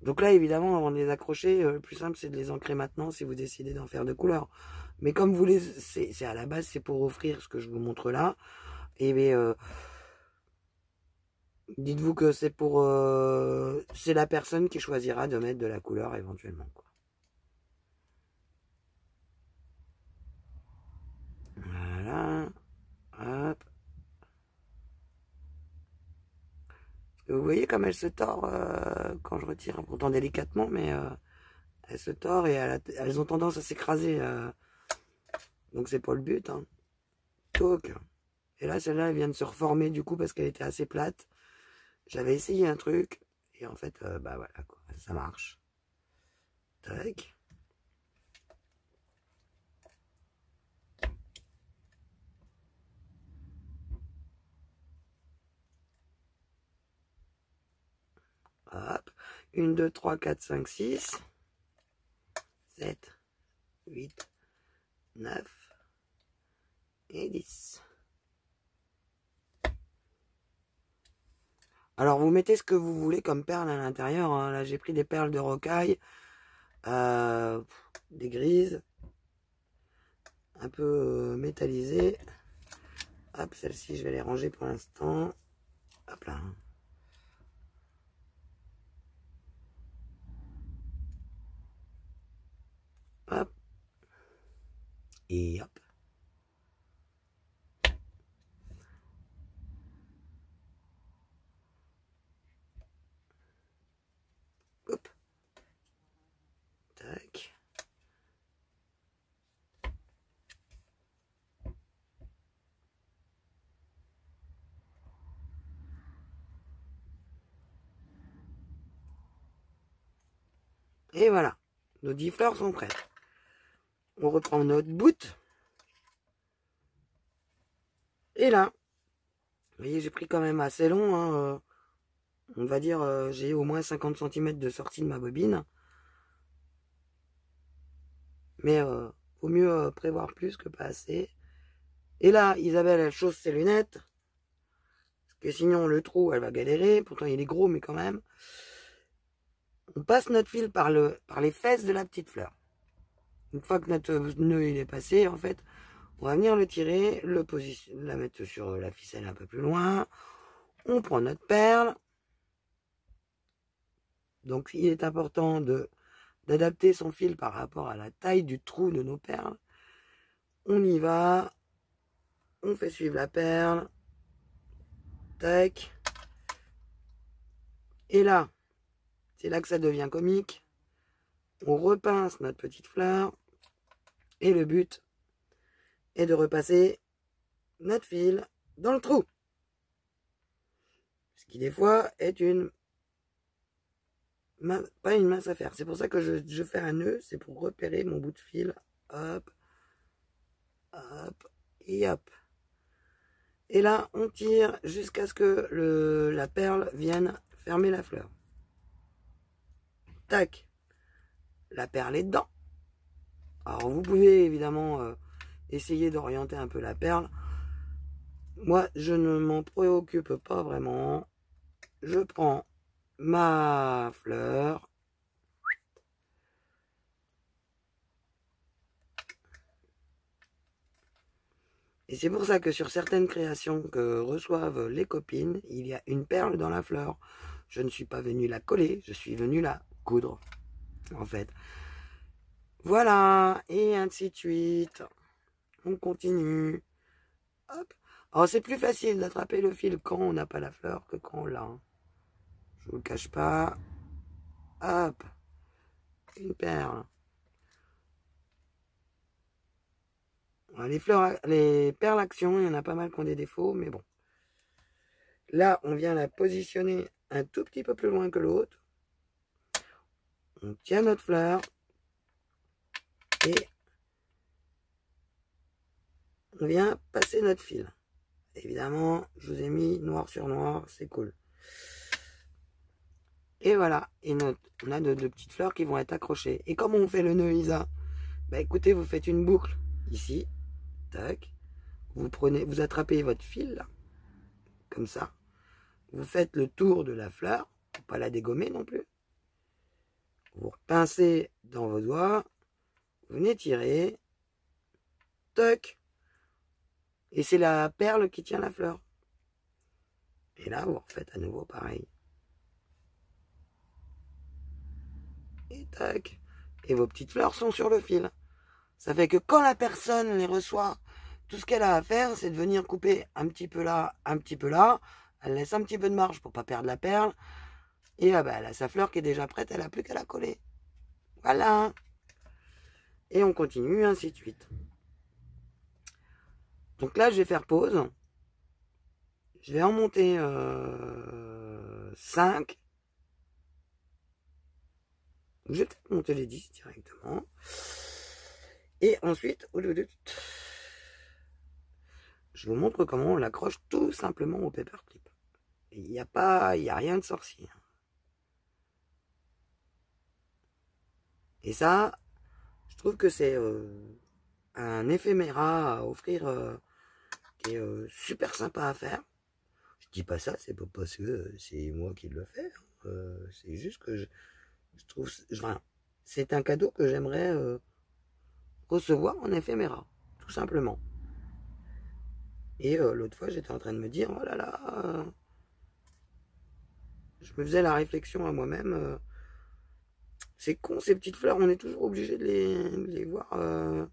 Donc là, évidemment, avant de les accrocher, le plus simple c'est de les ancrer maintenant si vous décidez d'en faire de couleur. Mais comme vous les... C'est à la base, c'est pour offrir ce que je vous montre là. Et bien... dites-vous que c'est pour... c'est la personne qui choisira de mettre de la couleur éventuellement. Quoi. Voilà. Hop. Vous voyez comme elle se tord quand je retire, pourtant délicatement, mais elle se tord et elles ont tendance à s'écraser. Donc c'est pas le but. Hein. Toc. Et là, celle-là, elle vient de se reformer du coup parce qu'elle était assez plate. J'avais essayé un truc et en fait, bah voilà, quoi, ça marche. Tac. Hop. 1, 2, 3, 4, 5, 6, 7, 8, 9 et 10. Alors, vous mettez ce que vous voulez comme perles à l'intérieur. Hein. Là, j'ai pris des perles de rocaille, des grises, un peu métallisées. Hop, celles-ci, je vais les ranger pour l'instant. Hop là. Hop. Et hop. Hop. Tac. Et voilà, nos 10 fleurs sont prêtes. On reprend notre bout. Et là, vous voyez, j'ai pris quand même assez long. Hein, on va dire, j'ai au moins 50 cm de sortie de ma bobine. Mais vaut mieux prévoir plus que pas assez. Et là, Isabelle, elle chausse ses lunettes. Parce que sinon, le trou, elle va galérer. Pourtant, il est gros, mais quand même. On passe notre fil par les fesses de la petite fleur. Une fois que notre nœud il est passé, en fait, on va venir le tirer, la mettre sur la ficelle un peu plus loin. On prend notre perle. Donc, il est important d'adapter son fil par rapport à la taille du trou de nos perles. On y va. On fait suivre la perle. Tac. Et là, c'est là que ça devient comique. On repince notre petite fleur. Et le but est de repasser notre fil dans le trou. Ce qui, des fois, est pas une mince affaire. C'est pour ça que je fais un nœud. C'est pour repérer mon bout de fil. Hop. Hop. Et hop. Et là, on tire jusqu'à ce que la perle vienne fermer la fleur. Tac. La perle est dedans. Alors, vous pouvez évidemment essayer d'orienter un peu la perle. Moi, je ne m'en préoccupe pas vraiment. Je prends ma fleur. Et c'est pour ça que sur certaines créations que reçoivent les copines, il y a une perle dans la fleur. Je ne suis pas venu la coller, je suis venu la coudre, en fait. Voilà, et ainsi de suite. On continue. Hop. Alors, c'est plus facile d'attraper le fil quand on n'a pas la fleur que quand on l'a. Je vous le cache pas. Hop. Une perle. Les perles action, il y en a pas mal qui ont des défauts, mais bon. Là, on vient la positionner un tout petit peu plus loin que l'autre. On tient notre fleur. Et on vient passer notre fil. Évidemment, je vous ai mis noir sur noir, c'est cool. Et voilà, et on a de petites fleurs qui vont être accrochées. Et comment on fait le nœud Isa? Bah écoutez, vous faites une boucle ici, tac. Vous attrapez votre fil là, comme ça. Vous faites le tour de la fleur, pour pas la dégommer non plus. Vous pincez dans vos doigts, vous venez tirer, tac. Et c'est la perle qui tient la fleur. Et là, vous refaites à nouveau pareil. Et tac. Et vos petites fleurs sont sur le fil. Ça fait que quand la personne les reçoit, tout ce qu'elle a à faire, c'est de venir couper un petit peu là, un petit peu là. Elle laisse un petit peu de marge pour pas perdre la perle. Et elle a sa fleur qui est déjà prête, elle n'a plus qu'à la coller. Voilà. Et on continue, ainsi de suite. Donc là, je vais faire pause. Je vais en monter 5. Je vais peut-être monter les 10 directement. Et ensuite, je vous montre comment on l'accroche tout simplement au paperclip. Il n'y a rien de sorcier. Et ça, je trouve que c'est un éphéméra à offrir qui est super sympa à faire. Je dis pas ça, c'est pas parce que c'est moi qui le fais. C'est juste que je trouve, c'est un cadeau que j'aimerais recevoir en éphéméra, tout simplement. Et l'autre fois, j'étais en train de me dire, oh là là, je me faisais la réflexion à moi-même. C'est con, ces petites fleurs, on est toujours obligé de les voir, de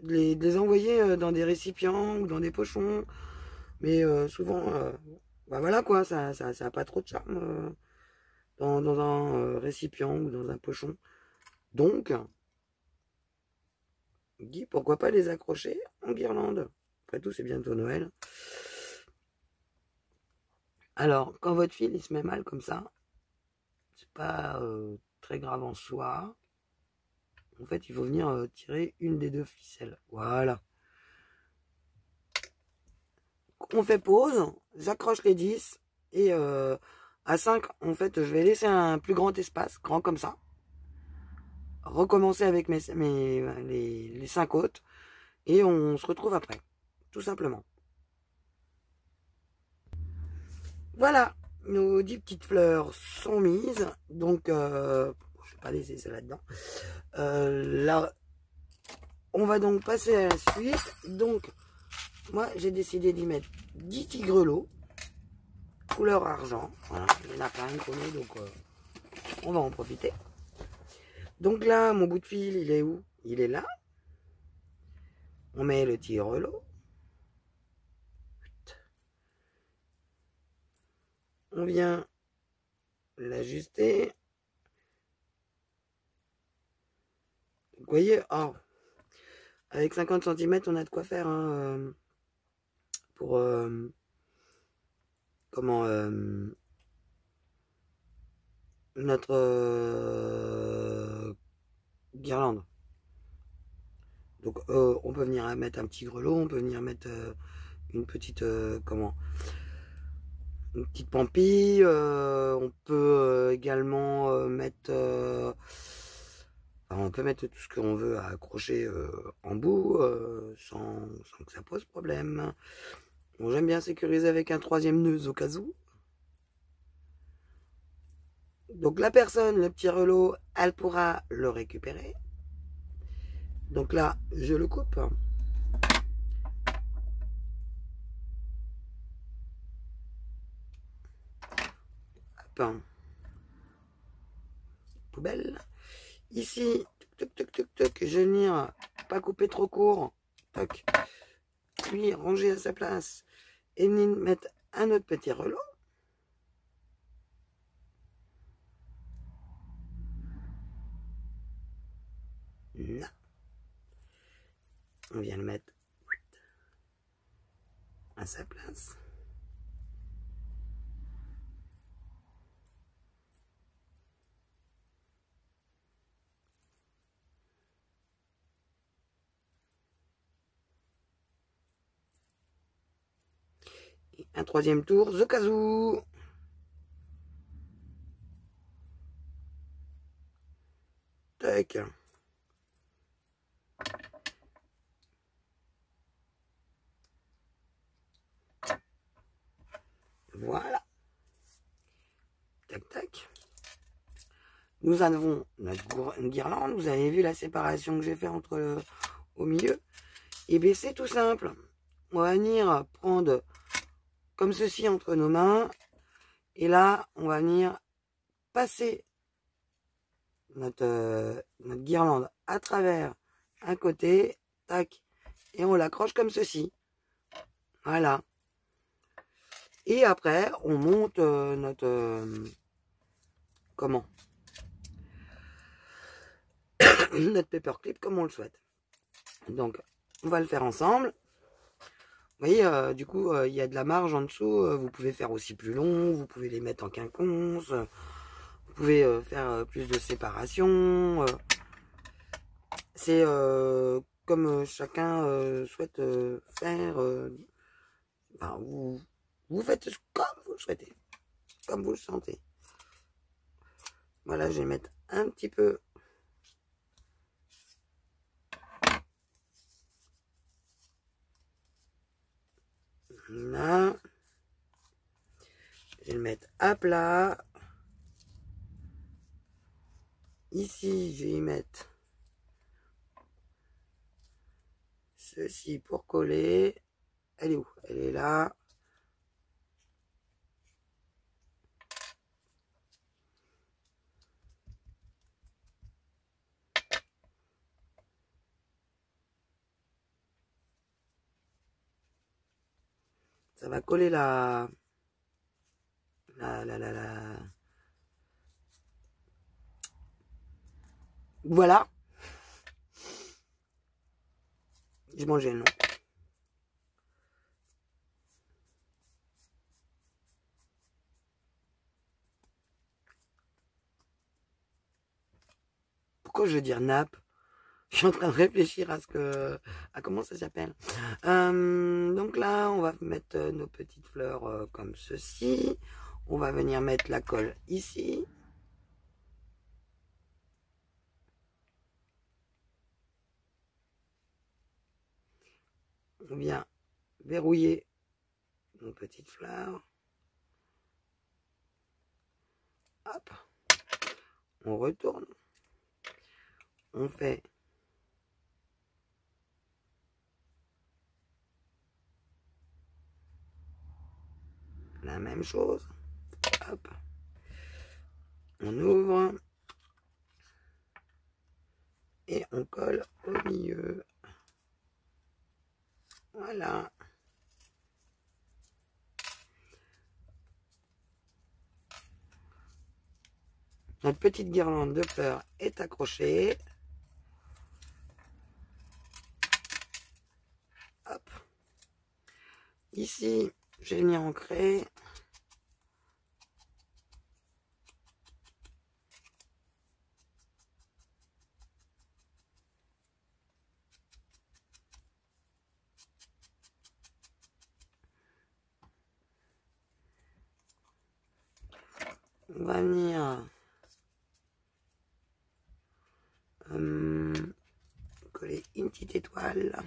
les envoyer dans des récipients ou dans des pochons. Mais souvent, voilà quoi, ça a pas trop de charme dans un récipient ou dans un pochon. Donc, je dis pourquoi pas les accrocher en guirlande. Après tout, c'est bientôt Noël. Alors, quand votre fil il se met mal comme ça, c'est pas très grave en soi. En fait, il faut venir tirer une des 2 ficelles. Voilà. On fait pause, j'accroche les 10 et à 5, en fait, je vais laisser un plus grand espace, grand comme ça. Recommencer avec les 5 autres et on se retrouve après, tout simplement. Voilà, nos 10 petites fleurs sont mises, donc je ne vais pas laisser ça là-dedans. Là, on va donc passer à la suite. Donc, moi, j'ai décidé d'y mettre 10 tigrelots, couleur argent. Voilà, il y en a plein de donc on va en profiter. Donc là, mon bout de fil, il est où? Il est là. On met le tigrelot. On vient l'ajuster. Vous voyez, oh, avec 50 cm, on a de quoi faire hein, pour comment notre guirlande. Donc on peut venir mettre un petit grelot, on peut venir mettre une petite comment, une petite pampille, on peut également mettre on peut mettre tout ce qu'on veut à accrocher en bout sans que ça pose problème. Bon, j'aime bien sécuriser avec un 3e nœud au cas où. Donc la personne, le petit relot, elle pourra le récupérer. Donc là, je le coupe. Hop. Poubelle. Ici, je vais venir pas couper trop court. Toc. Puis ranger à sa place. Et venir mettre un autre petit relot. Là. On vient le mettre à sa place. Et un 3e tour, au cas où. Tac. Voilà. Tac, tac. Nous avons notre guirlande. Vous avez vu la séparation que j'ai fait entre au milieu. Et bien c'est tout simple. On va venir prendre comme ceci entre nos mains. Et là, on va venir passer notre guirlande à travers un côté. Tac. Et on l'accroche comme ceci. Voilà. Et après, on monte notre... comment notre paperclip comme on le souhaite. Donc, on va le faire ensemble. Vous voyez, du coup, il y a de la marge en dessous. Vous pouvez faire aussi plus long. Vous pouvez les mettre en quinconce. Vous pouvez faire plus de séparation. C'est comme chacun souhaite faire. Ben, vous faites comme vous le souhaitez. Comme vous le sentez. Voilà, je vais mettre un petit peu. Là. Je vais le mettre à plat. Ici, je vais y mettre ceci pour coller. Elle est où? Elle est là. Ça va coller la... Voilà. Je mangeais le nom. Pourquoi je veux dire nappe? Je suis en train de réfléchir à comment ça s'appelle. Donc là, on va mettre nos petites fleurs comme ceci. On va venir mettre la colle ici. On vient verrouiller nos petites fleurs. Hop. On retourne. On fait la même chose. Hop. On ouvre. Et on colle au milieu. Voilà. Notre petite guirlande de fleurs est accrochée. Hop. Ici, je vais venir ancrer. On va venir coller une petite étoile.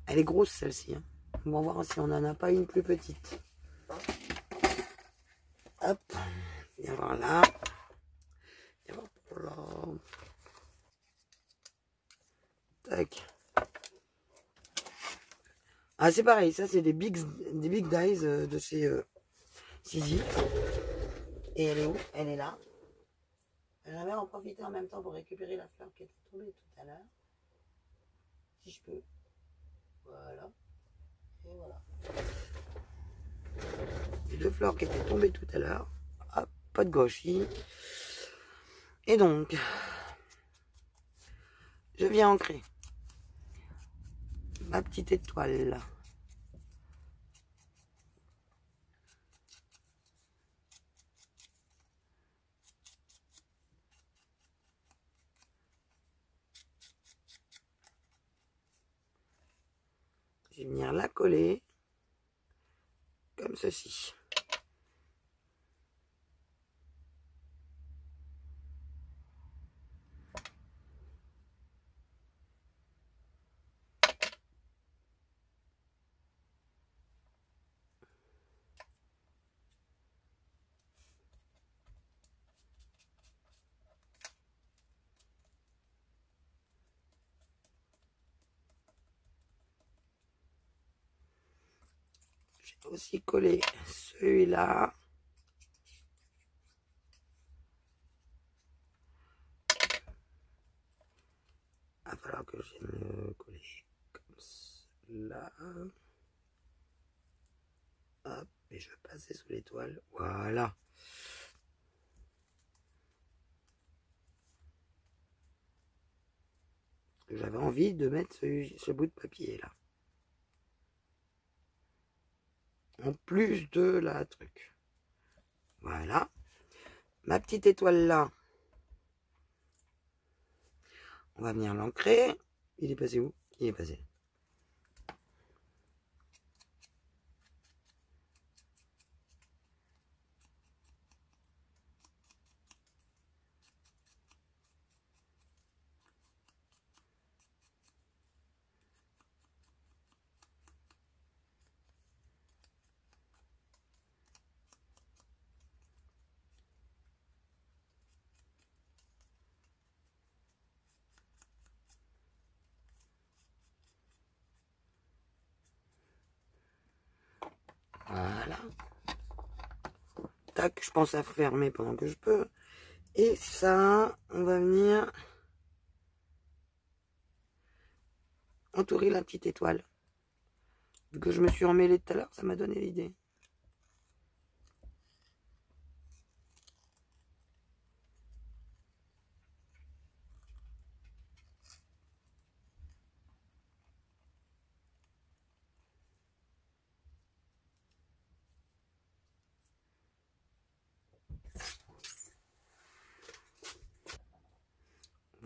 Elle est grosse celle-ci. Hein. On va voir si on n'en a pas une plus petite. Hop. Viens voir là. Viens voir pour là. Tac. Ah, c'est pareil. Ça, c'est des big dies de chez Sizi. Et elle est où? Elle est là. J'aimerais en profiter en même temps pour récupérer la fleur qui était tombée tout à l'heure. Si je peux. Voilà. Et voilà. Les deux fleurs qui étaient tombées tout à l'heure. Hop, pas de gâchis. Et donc, je viens ancrer ma petite étoile. Je vais venir la coller comme ceci. J'ai aussi collé celui-là. Il va falloir que je vienne le coller comme cela. Hop, et je vais passer sous l'étoile. Voilà. J'avais envie de mettre ce bout de papier là. En plus de la truc. Voilà. Ma petite étoile là. On va venir l'ancrer. Il est passé où? Il est passé. Voilà. Tac, je pense à fermer pendant que je peux. Et ça, on va venir entourer la petite étoile. Vu que je me suis emmêlé tout à l'heure, ça m'a donné l'idée.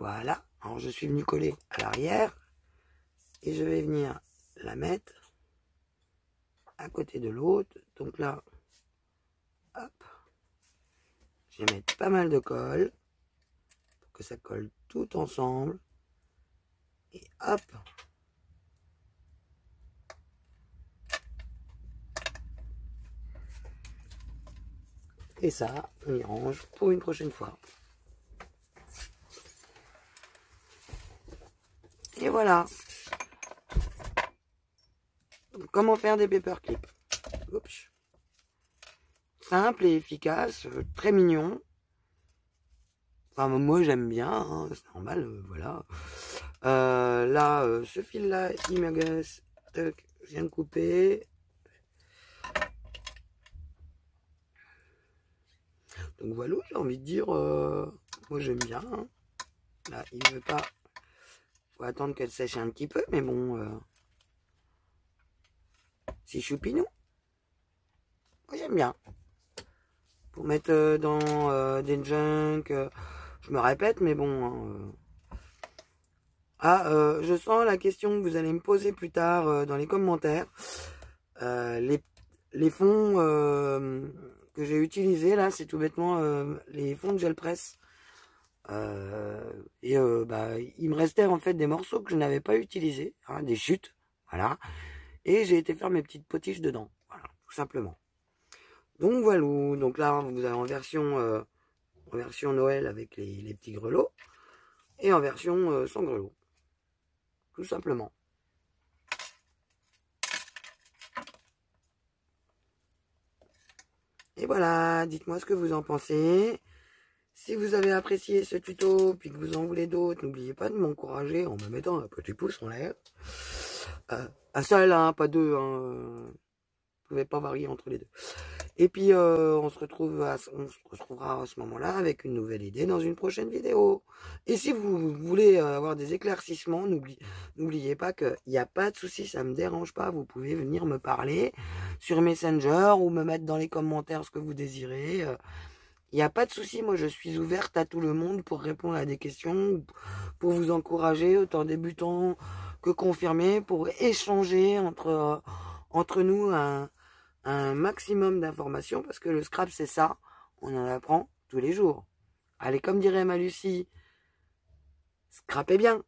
Voilà. Alors, je suis venu coller à l'arrière. Et je vais venir la mettre à côté de l'autre. Donc là, hop. Je vais mettre pas mal de colle. Pour que ça colle tout ensemble. Et hop. Et ça, on y range pour une prochaine fois. Et voilà. Comment faire des paperclips. Oups. Simple et efficace, très mignon. Enfin, moi j'aime bien, hein, c'est normal, voilà. Là, ce fil-là, il m'agace. Je viens de couper. Donc voilà, j'ai envie de dire, moi j'aime bien. Hein. Là, il ne veut pas. Faut attendre qu'elle sèche un petit peu, mais bon, c'est choupinou. Moi j'aime bien. Pour mettre dans des junk, je me répète, mais bon. Hein, je sens la question que vous allez me poser plus tard dans les commentaires. Les fonds que j'ai utilisés là, c'est tout bêtement les fonds de gel presse. Il me restait en fait des morceaux que je n'avais pas utilisés, hein, des chutes, voilà. Et j'ai été faire mes petites potiches dedans, voilà, tout simplement. Donc voilà, donc là vous avez en version Noël avec les petits grelots et en version sans grelots, tout simplement. Et voilà, dites-moi ce que vous en pensez. Si vous avez apprécié ce tuto, puis que vous en voulez d'autres, n'oubliez pas de m'encourager en me mettant un petit pouce en l'air. Un seul, hein, pas deux. Hein. Vous pouvez pas varier entre les deux. Et puis, on se retrouvera à ce moment-là avec une nouvelle idée dans une prochaine vidéo. Et si vous voulez avoir des éclaircissements, n'oubliez pas qu'il n'y a pas de souci, ça ne me dérange pas. Vous pouvez venir me parler sur Messenger ou me mettre dans les commentaires ce que vous désirez. Il n'y a pas de souci, moi je suis ouverte à tout le monde pour répondre à des questions, pour vous encourager, autant débutants que confirmés, pour échanger entre nous un maximum d'informations, parce que le scrap c'est ça, on en apprend tous les jours. Allez, comme dirait ma Lucie, scrapez bien.